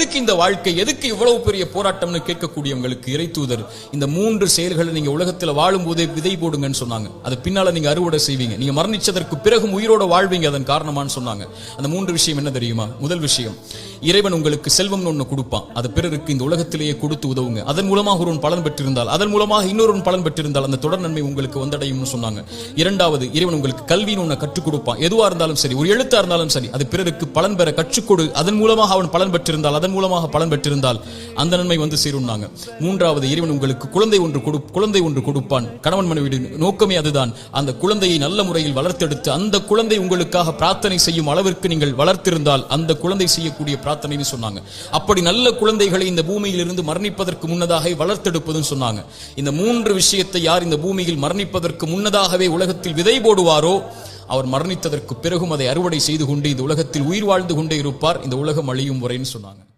எதுக்கு இந்த வாழ்க்கை, எதுக்கு இவ்வளவு பெரிய போராட்டம்னு கேட்கக்கூடியவங்களுக்கு இறை தூதர் இந்த 3 செயல்களை நீங்க உலகத்துல வாழும் போதே விதை போடுங்கன்னு சொன்னாங்க. அது பின்னால நீங்க அறுவடை செய்வீங்க, நீங்க மரணிச்சதற்கு பிறகும் உயிரோட வாழ்வீங்க அதன் காரணமான்னு சொன்னாங்க. அந்த 3 விஷயம் என்ன தெரியுமா? முதல் விஷயம், இறைவன் உங்களுக்கு செல்வம்னு ஒண்ணு கொடுப்பான், அது பிறருக்கு இந்த உலகத்திலேயே கொடுத்து உதவுங்க. அதன் மூலமாக ஒருவன் பலன் பெற்றிருந்தால், அதன் மூலமாக இன்னொரு பலன் பெற்றிருந்தால் அந்த தொடர் நன்மை உங்களுக்கு வந்தடையும்னு சொன்னாங்க. இரண்டாவது, இறைவன் உங்களுக்கு கல்வின்னு ஒண்ணு கற்றுக் கொடுப்பான். எதுவா இருந்தாலும் சரி, ஒரு எழுத்தா இருந்தாலும் சரி, அது பிறருக்கு பலன் பெற கற்றுக்கொடு. அதன் மூலமாக அவன் பலன் பெற்றிருந்தால், அதன் மூலமாக பலன் பெற்றிருந்தால் அந்த நன்மை வந்து சேரும்னாங்க. மூன்றாவது, இறைவன் உங்களுக்கு குழந்தை ஒன்று கொடுப்பான். கணவன் மனைவி நோக்கமே அதுதான். அந்த குழந்தையை நல்ல முறையில் வளர்த்தெடுத்து அந்த குழந்தை உங்களுக்காக பிரார்த்தனை செய்யும் அளவிற்கு நீங்கள் வளர்த்திருந்தால் அந்த குழந்தை செய்யக்கூடிய பிரார்த்தனைன்னு சொன்னாங்க. அப்படி நல்ல குழந்தைகளை இந்த பூமியில் இருந்து மரணிப்பதற்கு முன்னதாக வளர்த்தெடுப்பதுன்னு சொன்னாங்க. இந்த 3 விஷயத்தை யார் இந்த பூமியில் மரணிப்பதற்கு முன்னதாகவே உலகத்தில் விதை போடுவாரோ அவர் மரணித்ததற்கு பிறகும் அதை அறுவடை செய்து கொண்டு இந்த உலகத்தில் உயிர் வாழ்ந்து கொண்டே இருப்பார், இந்த உலகம் அழியும் வரைன்னு சொன்னாங்க.